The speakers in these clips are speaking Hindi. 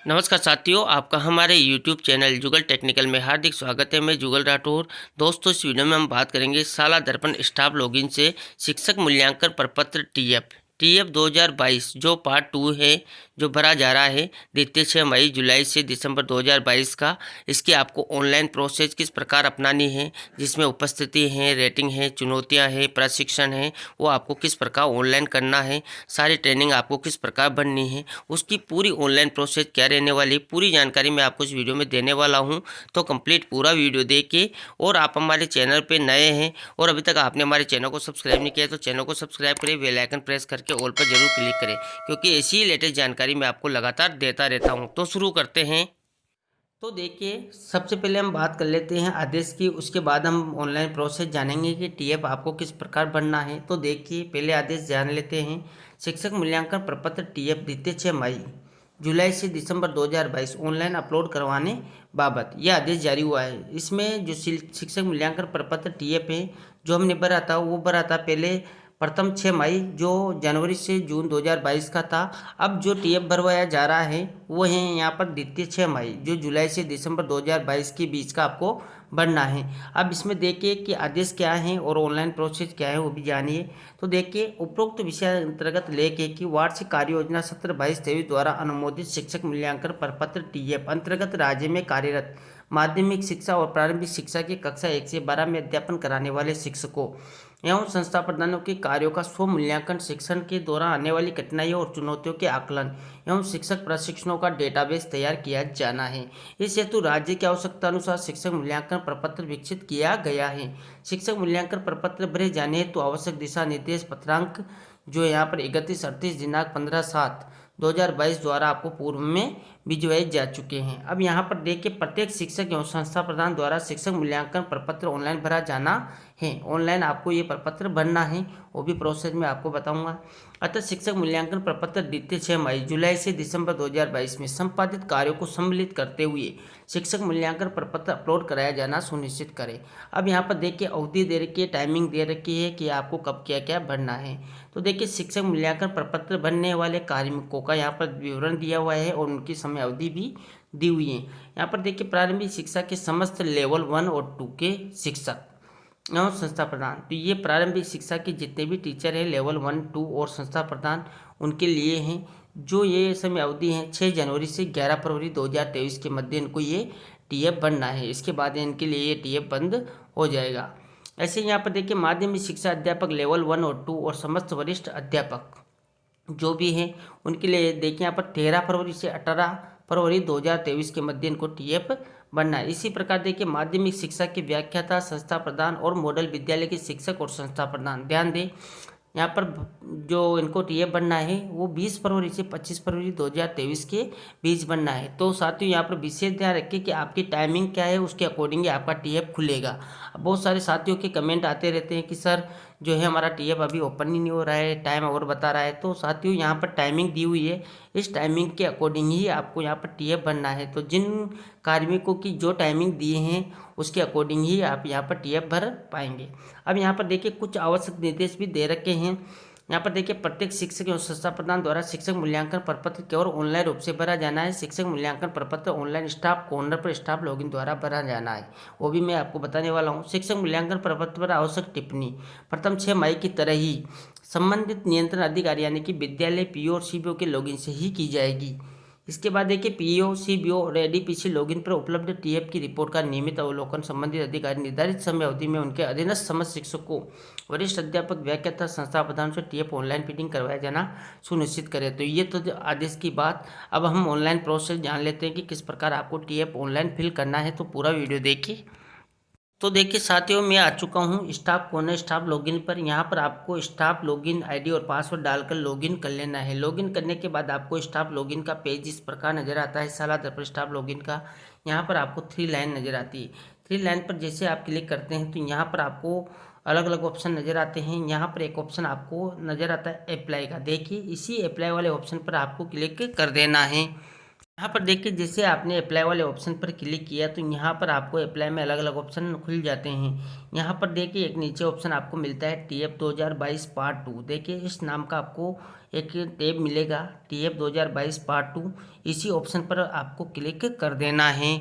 नमस्कार साथियों, आपका हमारे YouTube चैनल जुगल टेक्निकल में हार्दिक स्वागत है। मैं जुगल राठौर। दोस्तों, इस वीडियो में हम बात करेंगे शाला दर्पण स्टाफ लॉगिन से शिक्षक मूल्यांकन प्रपत्र टीएफ 2022 जो पार्ट 2 है, जो भरा जा रहा है द्वितीय 6 मई जुलाई से दिसंबर 2022 का। इसकी आपको ऑनलाइन प्रोसेस किस प्रकार अपनानी है, जिसमें उपस्थिति है, रेटिंग है, चुनौतियां है, प्रशिक्षण है, वो आपको किस प्रकार ऑनलाइन करना है, सारी ट्रेनिंग आपको किस प्रकार बननी है, उसकी पूरी ऑनलाइन प्रोसेस क्या रहने वाली, पूरी जानकारी मैं आपको इस वीडियो में देने वाला हूं। तो कंप्लीट पूरा वीडियो देखे। और आप हमारे चैनल पे नए हैं और अभी तक आपने हमारे चैनल को सब्सक्राइब नहीं किया तो चैनल को सब्सक्राइब करें, बेल आइकन प्रेस करके ऑल पर जरूर क्लिक करें, क्योंकि ऐसी ही लेटेस्ट जानकारी मैं आपको लगातार देता रहता हूं। तो शुरू करते हैं। तो देखिए, सबसे पहले हम बात कर लेते हैं आदेश की, उसके बाद हम ऑनलाइन प्रोसेस जानेंगे कि टीएफ आपको किस प्रकार बनना है। तो देखिए, पहले आदेश जान लेते हैं। शिक्षक मूल्यांकन प्रपत्र टीएफ द्वितीय 6 मई जुलाई से दिसंबर 2022 ऑनलाइन अपलोड करवाने बाबत यह आदेश जारी हुआ है। इसमें जो शिक्षक मूल्यांकन प्रपत्र टीएफ है, जो हमने भरा था, वो भरा था पहले प्रथम 6 मई, जो जनवरी से जून 2022 का था। अब जो टीएफ भरवाया जा रहा है वो है यहाँ पर द्वितीय 6 मई, जो जुलाई से दिसंबर 2022 के बीच का आपको भरना है। अब इसमें देखिए कि आदेश क्या है और ऑनलाइन प्रोसेस क्या है, वो भी जानिए। तो देखिए, उपरोक्त विषय अंतर्गत लेके कि वार्षिक कार्य योजना 17-22-23 द्वारा अनुमोदित शिक्षक मूल्यांकन प्रपत्र टीएफ अंतर्गत राज्य में कार्यरत माध्यमिक शिक्षा और प्रारंभिक शिक्षा की कक्षा 1 से 12 में अध्यापन कराने वाले शिक्षकों एवं संस्था प्रधानों के कार्यों का स्व मूल्यांकन, शिक्षण के दौरान आने वाली कठिनाइयों और चुनौतियों के आकलन एवं शिक्षक प्रशिक्षणों का डेटाबेस तैयार किया जाना है। इस हेतु राज्य की आवश्यकता अनुसार शिक्षक मूल्यांकन प्रपत्र विकसित किया गया है। शिक्षक मूल्यांकन प्रपत्र भरे जाने हेतु आवश्यक दिशा निर्देश पत्रांक जो यहाँ पर 31-38 दिनांक 15/7/2022 द्वारा आपको पूर्व में भिजवाए जा चुके हैं। अब यहाँ पर देखिए, प्रत्येक शिक्षक एवं संस्था प्रधान द्वारा शिक्षक मूल्यांकन प्रपत्र ऑनलाइन भरा जाना है। ऑनलाइन आपको ये प्रपत्र भरना है, वो भी प्रोसेस में आपको बताऊंगा। अतः शिक्षक मूल्यांकन प्रपत्र द्वितीय 6 मई जुलाई से दिसंबर 2022 में संपादित कार्यों को सम्मिलित करते हुए शिक्षक मूल्यांकन प्रपत्र अपलोड कराया जाना सुनिश्चित करें। अब यहाँ पर देखिए, अवधि दे रखी है, टाइमिंग दे रखी है कि आपको कब क्या क्या भरना है। तो देखिए, शिक्षक मूल्यांकन प्रपत्र भरने वाले कार्मिकों का यहाँ पर विवरण दिया हुआ है और उनकी समय अवधि भी दी हुई है। यहाँ पर देखिए, प्रारंभिक शिक्षा के समस्त लेवल 1 और 2 के शिक्षक एवं संस्था प्रधान, तो ये प्रारंभिक शिक्षा के जितने भी टीचर हैं लेवल 1, 2 और संस्था प्रधान, उनके लिए हैं। जो ये समय अवधि है 6 जनवरी से 11 फरवरी 2023 के मध्य इनको ये टीएफ बनना है। इसके बाद इनके लिए ये टीएफ बंद हो जाएगा। ऐसे यहाँ पर देखिए, माध्यमिक शिक्षा अध्यापक लेवल 1 और 2 और समस्त वरिष्ठ अध्यापक जो भी हैं उनके लिए देखिए, यहाँ पर 13 फरवरी से 18 फरवरी 2023 के मध्य इनको टीएफ बनना है। इसी प्रकार देखिए, माध्यमिक शिक्षा के व्याख्याता, संस्था प्रधान और मॉडल विद्यालय के शिक्षक और संस्था प्रधान, ध्यान दें यहाँ पर जो इनको टीएफ बनना है वो 20 फरवरी से 25 फरवरी 2023 के बीच बनना है। तो साथियों, यहाँ पर विशेष ध्यान रखिए कि आपकी टाइमिंग क्या है, उसके अकॉर्डिंग आपका टीएफ खुलेगा। अब बहुत सारे साथियों के कमेंट आते रहते हैं कि सर जो है हमारा टीएफ अभी ओपन ही नहीं हो रहा है, टाइम और बता रहा है। तो साथियों, यहाँ पर टाइमिंग दी हुई है, इस टाइमिंग के अकॉर्डिंग ही आपको यहाँ पर टीएफ बनना है। तो जिन कार्मिकों की जो टाइमिंग दिए हैं उसके अकॉर्डिंग ही आप यहाँ पर टीएफ भर पाएंगे। अब यहाँ पर देखिए, कुछ आवश्यक निर्देश भी दे रखे हैं। यहाँ पर देखिए, प्रत्येक शिक्षक एवं संस्था प्रधान द्वारा शिक्षक मूल्यांकन प्रपत्र केवल ऑनलाइन रूप से भरा जाना है। शिक्षक मूल्यांकन प्रपत्र ऑनलाइन स्टाफ कॉर्नर पर स्टाफ लॉगिन द्वारा भरा जाना है, वो भी मैं आपको बताने वाला हूँ। शिक्षक मूल्यांकन प्रपत्र पर आवश्यक टिप्पणी प्रथम 6 मई की तरह ही संबंधित नियंत्रण अधिकारी यानी कि विद्यालय पीओ और सीबीओ के लॉगिन से ही की जाएगी। इसके बाद देखिए, पीओ सीबीओ और एडीपीसी लॉगिन पर उपलब्ध टीएफ की रिपोर्ट का नियमित अवलोकन संबंधित अधिकारी निर्धारित समय अवधि में उनके अधीनस्थ समस्त शिक्षकों, वरिष्ठ अध्यापक, व्याख्याता, संस्था प्रधान से टीएफ ऑनलाइन फीडिंग करवाया जाना सुनिश्चित करें। तो ये तो आदेश की बात। अब हम ऑनलाइन प्रोसेस जान लेते हैं कि किस प्रकार आपको टीएफ ऑनलाइन फिल करना है। तो पूरा वीडियो देखिए। तो देखिए साथियों, मैं आ चुका हूँ स्टाफ कॉर्नर स्टाफ लॉगिन पर। यहाँ पर आपको स्टाफ लॉगिन आईडी और पासवर्ड डालकर लॉगिन कर लेना है। लॉगिन करने के बाद आपको स्टाफ लॉगिन का पेज इस प्रकार नजर आता है, शाला दर्पण स्टाफ लॉगिन का। यहाँ पर आपको 3 लाइन नजर आती है। 3 लाइन पर जैसे आप क्लिक करते हैं तो यहाँ पर आपको अलग अलग ऑप्शन नजर आते हैं। यहाँ पर एक ऑप्शन आपको नजर आता है अप्लाई का। देखिए, इसी अप्लाई वाले ऑप्शन पर आपको क्लिक कर देना है। यहाँ पर देखिए, जैसे आपने अप्लाई वाले ऑप्शन पर क्लिक किया तो यहाँ पर आपको अप्लाई में अलग अलग ऑप्शन खुल जाते हैं। यहाँ पर देखिए, एक नीचे ऑप्शन आपको मिलता है टीएफ 2022 पार्ट 2। देखिए, इस नाम का आपको एक टैब मिलेगा TF 2022 पार्ट 2, इसी ऑप्शन पर आपको क्लिक कर देना है।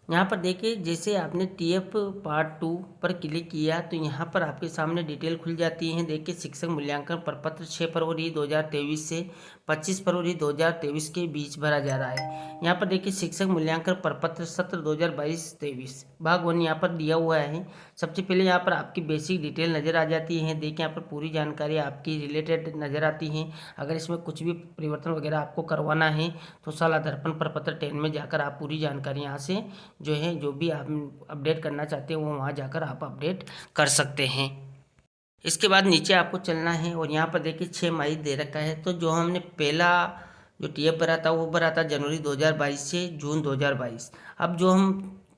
यहाँ पर देखिए जैसे आपने TF पार्ट 2 पर क्लिक किया तो यहाँ पर आपके सामने डिटेल खुल जाती है। देखिए शिक्षक मूल्यांकन प्रपत्र 6 फरवरी 2023 से 25 फरवरी 2023 के बीच भरा जा रहा है। यहाँ पर देखिए शिक्षक मूल्यांकन प्रपत्र सत्र 2022-23 भाग 1 यहाँ पर दिया हुआ है। सबसे पहले यहाँ पर आपकी बेसिक डिटेल नज़र आ जाती है। देखिए यहाँ पर पूरी जानकारी आपकी रिलेटेड नज़र आती है। अगर इसमें कुछ भी परिवर्तन वगैरह आपको करवाना है तो साला दर्पण प्रपत्र 10 में जाकर आप पूरी जानकारी यहाँ से जो है जो भी आप अपडेट करना चाहते हैं वो वहाँ जाकर आप अपडेट कर सकते हैं। इसके बाद नीचे आपको चलना है और यहाँ पर देखिए 6 मई दे रखा है। तो जो हमने पहला जो TF भरा था वो भरा था जनवरी 2022 से जून 2022। अब जो हम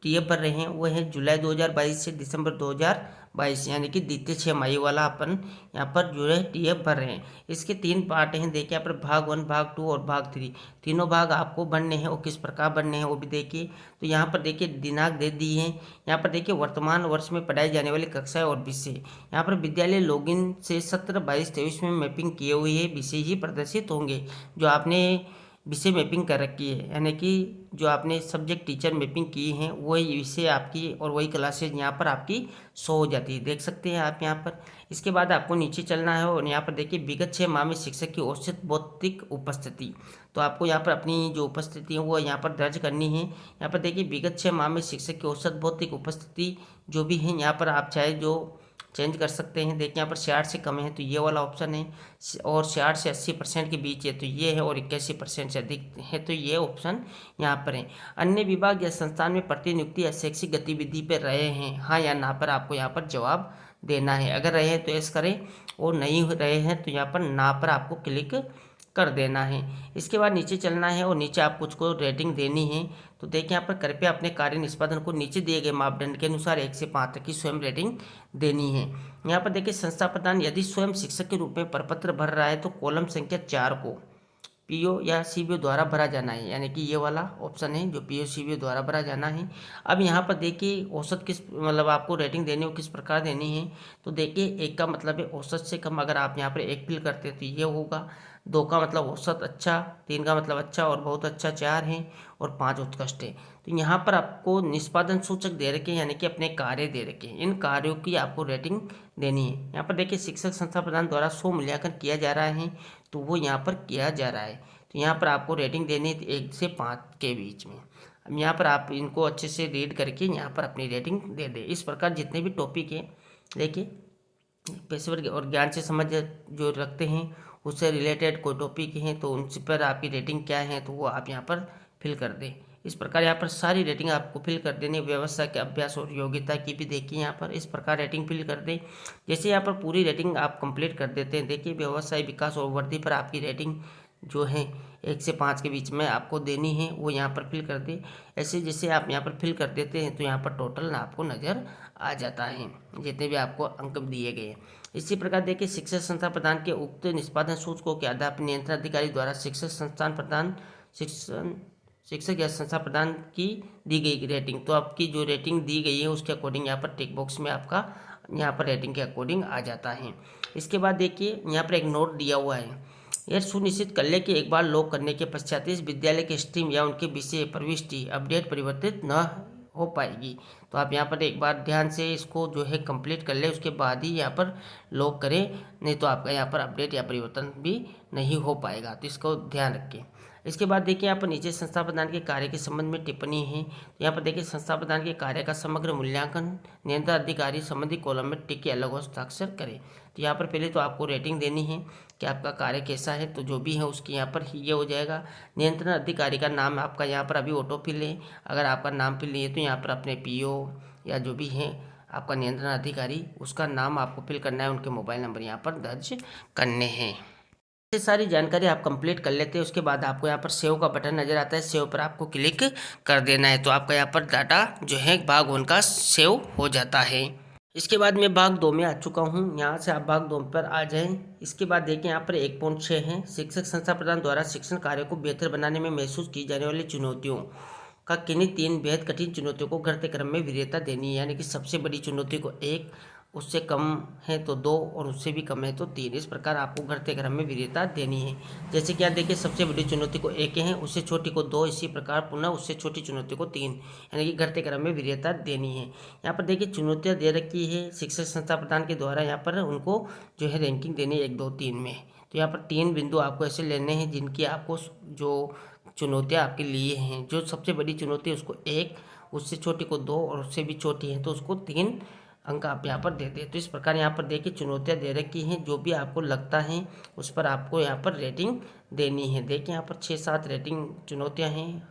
TF भर रहे हैं वो है जुलाई 2022 से दिसंबर 2022, यानी कि द्वितीय 6 मई वाला अपन यहाँ पर जो है TF भर रहे हैं। इसके 3 पार्ट हैं। देखिए यहाँ पर भाग 1, भाग 2 और भाग 3, तीनों भाग आपको बनने हैं और किस प्रकार बनने हैं वो भी देखिए। तो यहाँ पर देखिए दिनांक दे दी है। यहाँ पर देखिए वर्तमान वर्ष में पढ़ाई जाने वाली कक्षाएं और विषय। यहाँ पर विद्यालय लॉगिन से सत्र 22-23 में मैपिंग किए हुए है विषय ही प्रदर्शित होंगे। जो आपने विषय मैपिंग कर रखी है, यानी कि जो आपने सब्जेक्ट टीचर मैपिंग की हैं वही विषय आपकी और वही क्लासेज यहाँ पर आपकी शो हो जाती है। देख सकते हैं आप यहाँ पर। इसके बाद आपको नीचे चलना है और यहाँ पर देखिए विगत 6 माह में शिक्षक की औसत भौतिक उपस्थिति। तो आपको यहाँ पर अपनी जो उपस्थिति है वो यहाँ पर दर्ज करनी है। यहाँ पर देखिए विगत 6 माह में शिक्षक की औसत भौतिक उपस्थिति जो भी है यहाँ पर आप चाहे जो चेंज कर सकते हैं। देखिए यहाँ पर 66 से कम है तो ये वाला ऑप्शन है, और 66 से 80% के बीच है तो ये है, और 81% से अधिक है तो ये ऑप्शन यहाँ पर है। अन्य विभाग या संस्थान में प्रतिनियुक्ति या शैक्षिक गतिविधि पर रहे हैं, हाँ या ना पर आपको यहाँ पर जवाब देना है। अगर रहे हैं तो यस करें और नहीं रहे हैं तो यहाँ पर ना पर आपको क्लिक कर देना है। इसके बाद नीचे चलना है और नीचे आप कुछ को रेटिंग देनी है। तो देखिए यहाँ पर कृपया अपने कार्य निष्पादन को नीचे दिए गए मापदंड के अनुसार 1 से 5 तक की स्वयं रेटिंग देनी है। यहाँ पर देखिए संस्था प्रधान यदि स्वयं शिक्षक के रूप में प्रपत्र भर रहा है तो कॉलम संख्या 4 को PO या CBO द्वारा भरा जाना है, यानी कि ये वाला ऑप्शन है जो PO CBO द्वारा भरा जाना है। अब यहाँ पर देखिए औसत किस मतलब आपको रेटिंग देनी हो किस प्रकार देनी है। तो देखिए 1 का मतलब है औसत से कम, अगर आप यहाँ पर 1 फिल करते हैं तो ये होगा। 2 का मतलब औसत अच्छा, 3 का मतलब अच्छा और बहुत अच्छा, 4 है और 5 उत्कृष्ट है। तो यहाँ पर आपको निष्पादन सूचक दे रखे हैं, यानी कि अपने कार्य दे रखे हैं। इन कार्यों की आपको रेटिंग देनी है। यहाँ पर देखिए शिक्षक संस्था प्रदान द्वारा स्व मूल्यांकन किया जा रहा है तो वो यहाँ पर किया जा रहा है। तो यहाँ पर आपको रेटिंग देनी है 1 से 5 के बीच में। अब यहाँ पर आप इनको अच्छे से रीड करके यहाँ पर अपनी रेटिंग दे दें। इस प्रकार जितने भी टॉपिक हैं देखिए पेशेवर और ज्ञान से समझ जो रखते हैं उससे रिलेटेड कोई टॉपिक हैं तो उन पर आपकी रेटिंग क्या है तो वो आप यहाँ पर फिल कर दें। इस प्रकार यहाँ पर सारी रेटिंग आपको फिल कर देनी। व्यवस्था के अभ्यास और योग्यता की भी देखिए यहाँ पर इस प्रकार रेटिंग फिल कर दें। जैसे यहाँ पर पूरी रेटिंग आप कंप्लीट कर देते हैं, देखिए व्यवसाय विकास और वृद्धि पर आपकी रेटिंग जो है 1 से 5 के बीच में आपको देनी है वो यहाँ पर फिल कर दें। ऐसे जैसे आप यहाँ पर फिल कर देते हैं तो यहाँ पर टोटल आपको नज़र आ जाता है जितने भी आपको अंक दिए गए हैं। इसी प्रकार देखिए शिक्षक संस्थान प्रदान के उक्त निष्पादन सूचकों के आधार पर नियंत्रण अधिकारी द्वारा शिक्षक संस्थान प्रदान शिक्षक या संस्था प्रदान की दी गई रेटिंग। तो आपकी जो रेटिंग दी गई है उसके अकॉर्डिंग यहाँ पर टिक बॉक्स में आपका यहाँ पर रेटिंग के अकॉर्डिंग आ जाता है। इसके बाद देखिए यहाँ पर एक नोट दिया हुआ है, यह सुनिश्चित कर ले कि एक बार लॉक करने के पश्चात इस विद्यालय के स्ट्रीम या उनके विषय प्रविष्टि अपडेट परिवर्तित न हो पाएगी। तो आप यहाँ पर एक बार ध्यान से इसको जो है कंप्लीट कर ले, उसके बाद ही यहाँ पर लॉक करें, नहीं तो आपका यहाँ पर अपडेट या परिवर्तन भी नहीं हो पाएगा। तो इसको ध्यान रखें। इसके बाद देखिए यहाँ पर नीचे संस्था प्रदान के कार्य के संबंध में टिप्पणी है। तो यहाँ पर देखिए संस्था प्रदान के कार्य का समग्र मूल्यांकन नियंत्रण अधिकारी संबंधी कॉलम में टिक के अलग हस्ताक्षर करें। तो यहाँ पर पहले तो आपको रेटिंग देनी है कि आपका कार्य कैसा है, तो जो भी है उसकी यहाँ पर ये हो जाएगा। नियंत्रण अधिकारी का नाम आपका यहाँ पर अभी ऑटो फिल है, अगर आपका नाम फिल नहीं है तो यहाँ पर अपने PO या जो भी है आपका नियंत्रण अधिकारी उसका नाम आपको फिल करना है, उनके मोबाइल नंबर यहाँ पर दर्ज करने हैं। ये सारी जानकारी आप कंप्लीट कर लेते हैं। उसके बाद आपको यहाँ पर सेव का बटन नज़र आता है, सेव पर आपको क्लिक कर देना है। तो आपका यहाँ पर डाटा जो है भाग 1 का सेव हो जाता है। इसके बाद मैं भाग 2 में आ चुका हूँ, यहाँ से आप भाग 2 पर आ जाएं। इसके बाद देखिए यहाँ पर 1.6 है, शिक्षक संस्था प्रदान द्वारा शिक्षण कार्य को बेहतर बनाने में महसूस की जाने वाली चुनौतियों का किन्हीं 3 बेहद कठिन चुनौतियों को घटते क्रम में वरीयता देनी है, यानी कि सबसे बड़ी चुनौती को 1, उससे कम है तो 2 और उससे भी कम है तो 3। इस प्रकार आपको घटते क्रम में वरीयता देनी है। जैसे कि यहाँ देखिए सबसे बड़ी चुनौती को 1 है, उससे छोटी को 2, इसी प्रकार पुनः उससे छोटी चुनौती को 3, यानी कि घटते क्रम में वरीयता देनी है। यहाँ पर देखिए चुनौतियाँ दे रखी है शिक्षक संस्था प्रदान के द्वारा, यहाँ पर उनको जो है रैंकिंग देनी है 1, 2, 3 में। तो यहाँ पर 3 बिंदु आपको ऐसे लेने हैं जिनकी आपको जो चुनौतियाँ आपके लिए हैं, जो सबसे बड़ी चुनौती है उसको 1, उससे छोटी को 2 और उससे भी छोटी है तो उसको 3 अंक आप यहाँ पर दे दें। तो इस प्रकार यहाँ पर देखिए चुनौतियाँ दे रखी हैं, जो भी आपको लगता है उस पर आपको यहाँ पर रेटिंग देनी है। देखिए यहाँ पर 6-7 रेटिंग चुनौतियाँ हैं,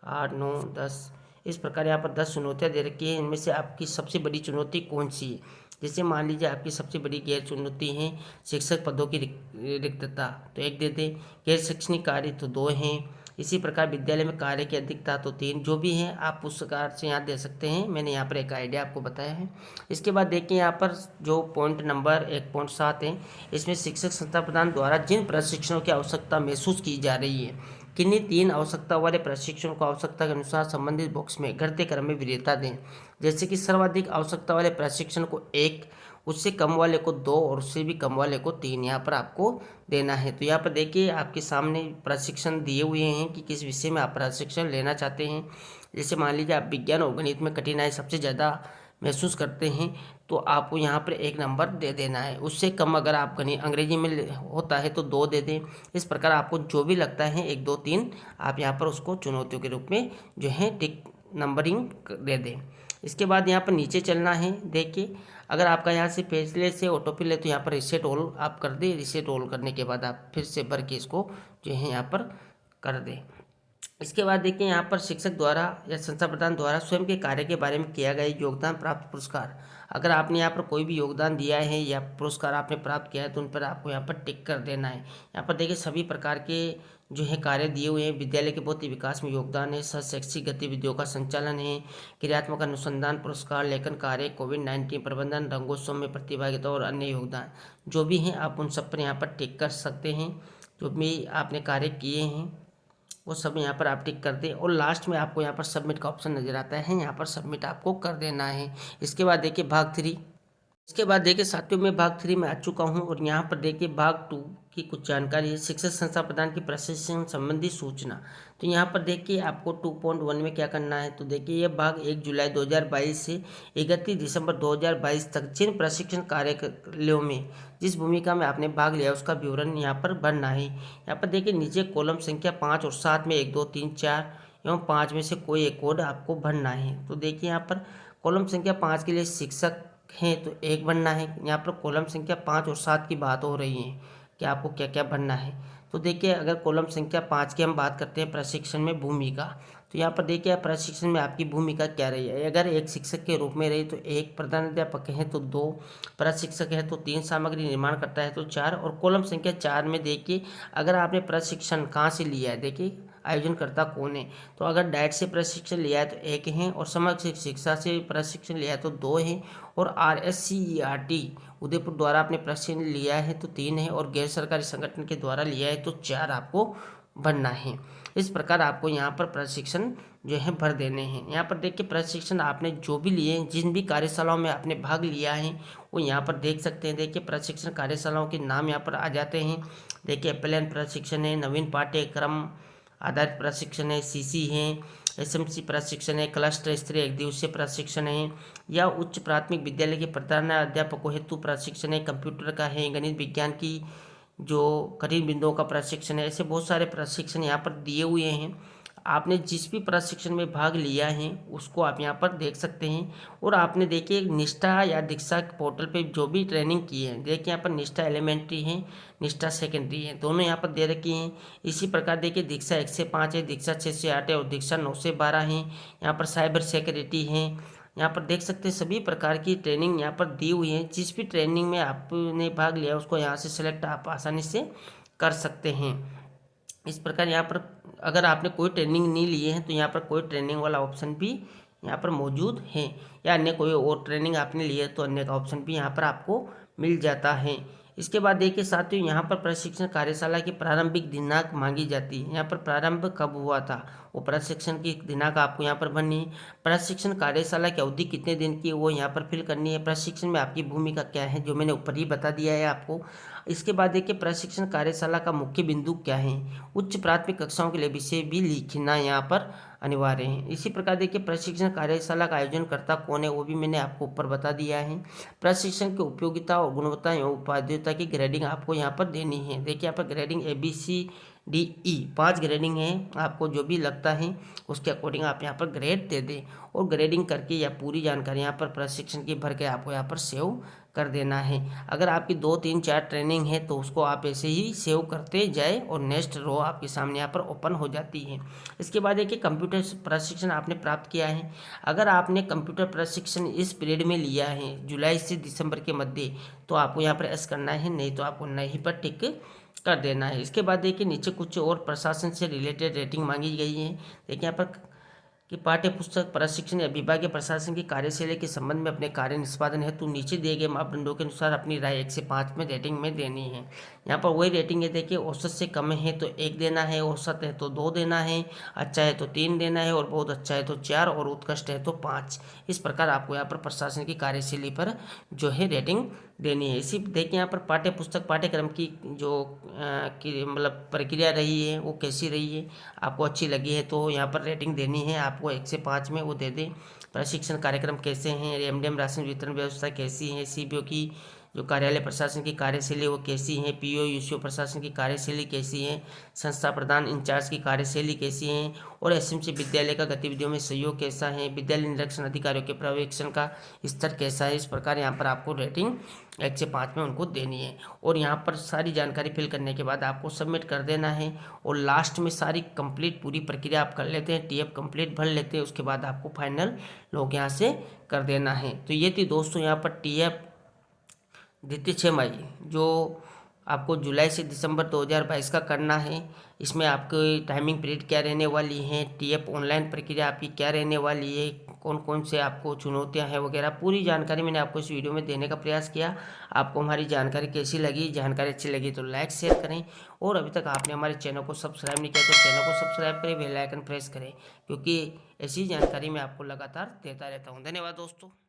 8, 9, 10, इस प्रकार यहाँ पर 10 चुनौतियाँ दे रखी हैं। इनमें से आपकी सबसे बड़ी चुनौती कौन सी है? जैसे मान लीजिए आपकी सबसे बड़ी गैर चुनौती है शिक्षक पदों की रिक्तता, तो 1 दे दें। गैर शैक्षणिक कार्य तो 2 हैं। इसी प्रकार विद्यालय में कार्य की अधिकता तो 3। जो भी है आप उस प्रकार से यहाँ दे सकते हैं। मैंने यहाँ पर एक आइडिया आपको बताया है। इसके बाद देखिए यहाँ पर जो पॉइंट नंबर 1.7 है, इसमें शिक्षक संस्था प्रदान द्वारा जिन प्रशिक्षणों की आवश्यकता महसूस की जा रही है, किन्हीं 3 आवश्यकता वाले प्रशिक्षण को आवश्यकता के अनुसार संबंधित बॉक्स में घटते क्रम में वरीयता दें। जैसे कि सर्वाधिक आवश्यकता वाले प्रशिक्षण को 1, उससे कम वाले को 2 और उससे भी कम वाले को 3 यहाँ पर आपको देना है। तो यहाँ पर देखिए आपके सामने प्रशिक्षण दिए हुए हैं कि किस विषय में आप प्रशिक्षण लेना चाहते हैं। जैसे मान लीजिए आप विज्ञान और गणित में कठिनाई सबसे ज़्यादा महसूस करते हैं तो आपको यहाँ पर 1 नंबर दे देना है। उससे कम अगर आप गणित अंग्रेजी में होता है तो 2 दे दें। इस प्रकार आपको जो भी लगता है 1, 2, 3 आप यहाँ पर उसको चुनौतियों के रूप में जो है टिक नंबरिंग दे दें। इसके बाद यहाँ पर नीचे चलना है। देखिए अगर आपका यहाँ से पहले से ऑटोफिल है तो यहाँ पर रिसेट ऑल आप कर दें। रिसेट ऑल करने के बाद आप फिर से भर के इसको जो है यहाँ पर कर दें। इसके बाद देखिए यहाँ पर शिक्षक द्वारा या संस्था प्रदान द्वारा स्वयं के कार्य के बारे में किया गया योगदान प्राप्त पुरस्कार, अगर आपने यहाँ पर कोई भी योगदान दिया है या पुरस्कार आपने प्राप्त किया है तो उन पर आपको यहाँ पर टिक कर देना है। यहाँ पर देखिए सभी प्रकार के जो है कार्य दिए हुए हैं। विद्यालय के बौद्धिक विकास में योगदान है, शैक्षिक गतिविधियों का संचालन है, क्रियात्मक अनुसंधान पुरस्कार, लेखन कार्य, कोविड-19 प्रबंधन, रंगोत्सव में प्रतिभागिता और अन्य योगदान जो भी हैं आप उन सब पर यहाँ पर टिक कर सकते हैं। जो भी आपने कार्य किए हैं वो सब यहाँ पर आप टिक कर दें और लास्ट में आपको यहाँ पर सबमिट का ऑप्शन नज़र आता है, यहाँ पर सबमिट आपको कर देना है। इसके बाद देखिए भाग 3। इसके बाद देखिए साथियों में भाग 3 में आ चुका हूँ और यहाँ पर देखिए भाग 2 की कुछ जानकारी है। शिक्षक संस्था प्रदान की प्रशिक्षण संबंधी सूचना, तो यहाँ पर देखिए आपको 2.1 में क्या करना है। तो देखिए ये भाग 1 जुलाई 2022 से 31 दिसंबर 2022 तक जिन प्रशिक्षण कार्यालयों में जिस भूमिका में आपने भाग लिया उसका विवरण यहाँ पर भरना है। यहाँ पर देखिए नीचे कॉलम संख्या 5 और 7 में 1, 2, 3, 4 एवं 5 में से कोई एक कोड आपको भरना है। तो देखिए यहाँ पर कॉलम संख्या 5 के लिए शिक्षक हैं तो 1 भरना है। यहाँ पर कॉलम संख्या 5 और 7 की बात हो रही है कि आपको क्या क्या भरना है। तो देखिए अगर कॉलम संख्या 5 की हम बात करते हैं प्रशिक्षण में भूमिका, तो यहाँ पर देखिए प्रशिक्षण में आपकी भूमिका क्या रही है। अगर एक शिक्षक के रूप में रही तो 1, प्रधानाध्यापक है तो 2, प्रशिक्षक है तो 3, सामग्री निर्माण करता है तो 4। और कॉलम संख्या 4 में देखिए अगर आपने प्रशिक्षण कहाँ से लिया है, देखिए आयोजनकर्ता कौन है। तो अगर डाइट से प्रशिक्षण लिया है तो 1 है और समग्र शिक्षा से प्रशिक्षण लिया है तो 2 है और RSCERT उदयपुर द्वारा आपने प्रशिक्षण लिया है तो 3 है और गैर सरकारी संगठन के द्वारा लिया है तो 4 आपको भरना है। इस प्रकार आपको यहाँ पर प्रशिक्षण जो है भर देने हैं। यहाँ पर देखिए प्रशिक्षण आपने जो भी लिए जिन भी कार्यशालाओं में आपने भाग लिया है वो यहाँ पर देख सकते हैं। देखिए प्रशिक्षण कार्यशालाओं के नाम यहाँ पर आ जाते हैं। देखिए एप्लायन प्रशिक्षण है, नवीन पाठ्यक्रम आधारित प्रशिक्षण है, CC है, SMC प्रशिक्षण है, क्लस्टर स्तरीय एक दिवसीय प्रशिक्षण है या उच्च प्राथमिक विद्यालय के प्रधानाध्यापकों हेतु प्रशिक्षण है, कंप्यूटर का है, गणित विज्ञान की जो कठिन बिंदुओं का प्रशिक्षण है। ऐसे बहुत सारे प्रशिक्षण यहाँ पर दिए हुए हैं। आपने जिस भी प्रशिक्षण में भाग लिया है उसको आप यहाँ पर देख सकते हैं। और आपने देखिए निष्ठा या दीक्षा पोर्टल पे जो भी ट्रेनिंग की है, देखिए यहाँ पर निष्ठा एलिमेंट्री है, निष्ठा सेकेंडरी है, दोनों यहाँ पर दे रखी हैं। इसी प्रकार देखिए दीक्षा 1 से 5 है, दीक्षा 6 से 8 है और दीक्षा 9 से 12 है। यहाँ पर साइबर सिक्योरिटी है। यहाँ पर देख सकते हैं सभी प्रकार की ट्रेनिंग यहाँ पर दी हुई है। जिस भी ट्रेनिंग में आपने भाग लिया उसको यहाँ से सिलेक्ट आप आसानी से कर सकते हैं। इस प्रकार यहाँ पर अगर आपने कोई ट्रेनिंग नहीं ली है तो यहाँ पर कोई ट्रेनिंग वाला ऑप्शन भी यहाँ पर मौजूद है, या अन्य कोई और ट्रेनिंग आपने ली है तो अन्य का ऑप्शन भी यहाँ पर आपको मिल जाता है। इसके बाद देखिए साथियों यहाँ पर प्रशिक्षण कार्यशाला की प्रारंभिक दिनांक मांगी जाती है। यहाँ पर प्रारंभ कब हुआ था वो प्रशिक्षण की दिनांक आपको यहाँ पर भरनी है। प्रशिक्षण कार्यशाला की अवधि कितने दिन की है वो यहाँ पर फिल करनी है। प्रशिक्षण में आपकी भूमिका क्या है जो मैंने ऊपर ही बता दिया है आपको। इसके बाद देखिए प्रशिक्षण कार्यशाला का मुख्य बिंदु क्या है। उच्च प्राथमिक कक्षाओं के लिए विषय भी लिखना यहाँ पर अनिवार्य है। इसी प्रकार देखिए प्रशिक्षण कार्यशाला का आयोजन करता कौन है वो भी मैंने आपको ऊपर बता दिया है। प्रशिक्षण की उपयोगिता और गुणवत्ता एवं उपादेयता की ग्रेडिंग आपको यहाँ पर देनी है। देखिए यहाँ पर ग्रेडिंग ABCDE 5 ग्रेडिंग है। आपको जो भी लगता है उसके अकॉर्डिंग आप यहाँ पर ग्रेड दे दें और ग्रेडिंग करके या पूरी जानकारी यहाँ पर प्रशिक्षण की भर के आपको यहाँ पर सेव कर देना है। अगर आपकी 2 3 4 ट्रेनिंग है तो उसको आप ऐसे ही सेव करते जाए और नेक्स्ट रो आपके सामने यहाँ पर ओपन हो जाती है। इसके बाद देखिए कंप्यूटर प्रशिक्षण आपने प्राप्त किया है। अगर आपने कंप्यूटर प्रशिक्षण इस पीरियड में लिया है जुलाई से दिसंबर के मध्य, तो आपको यहाँ पर एस करना है, नहीं तो आपको नहीं पर टिक कर देना है। इसके बाद देखिए नीचे कुछ और प्रशासन से रिलेटेड रेटिंग मांगी गई है। देखिए यहाँ पर कि पाठ्य पुस्तक प्रशिक्षण या विभागीय प्रशासन की कार्यशैली के संबंध में अपने कार्य निष्पादन हेतु नीचे दिए गए मापदंडों के अनुसार अपनी राय 1 से 5 में रेटिंग में देनी है। यहाँ पर वही रेटिंग है। देखिए औसत से कम है तो 1 देना है, औसत है तो 2 देना है, अच्छा है तो 3 देना है और बहुत अच्छा है तो 4 और उत्कृष्ट है तो 5। इस प्रकार आपको यहाँ पर प्रशासन की कार्यशैली पर जो है रेटिंग देनी है। इसी देखिए यहाँ पर पाठ्य पुस्तक पाठ्यक्रम की जो मतलब प्रक्रिया रही है वो कैसी रही है, आपको अच्छी लगी है तो यहाँ पर रेटिंग देनी है आपको 1 से 5 में वो दे दें। प्रशिक्षण कार्यक्रम कैसे हैं, एमडीएम राशन वितरण व्यवस्था कैसी है, सीबीओ की जो कार्यालय प्रशासन की कार्यशैली वो कैसी है, पीओ यूसीओ प्रशासन की कार्यशैली कैसी है, संस्था प्रधान इंचार्ज की कार्यशैली कैसी है और एसएमसी विद्यालय का गतिविधियों में सहयोग कैसा है, विद्यालय निरीक्षण अधिकारियों के पर्यवेक्षण का स्तर कैसा है। इस प्रकार यहाँ पर आपको रेटिंग 1 से 5 में उनको देनी है और यहाँ पर सारी जानकारी फिल करने के बाद आपको सबमिट कर देना है और लास्ट में सारी कंप्लीट पूरी प्रक्रिया आप कर लेते हैं, टीएफ कंप्लीट भर लेते हैं, उसके बाद आपको फाइनल लोग यहाँ से कर देना है। तो ये थी दोस्तों यहाँ पर टीएफ द्वितीय 6 मई जो आपको जुलाई से दिसंबर 2022 का करना है। इसमें आपकी टाइमिंग पीरियड क्या रहने वाली है, टीएफ ऑनलाइन प्रक्रिया आपकी क्या रहने वाली है, कौन कौन से आपको चुनौतियां हैं वगैरह पूरी जानकारी मैंने आपको इस वीडियो में देने का प्रयास किया। आपको हमारी जानकारी कैसी लगी, जानकारी अच्छी लगी तो लाइक शेयर करें और अभी तक आपने हमारे चैनल को सब्सक्राइब नहीं किया तो चैनल को सब्सक्राइब करें, बेल आइकन प्रेस करें, क्योंकि ऐसी जानकारी मैं आपको लगातार देता रहता हूँ। धन्यवाद दोस्तों।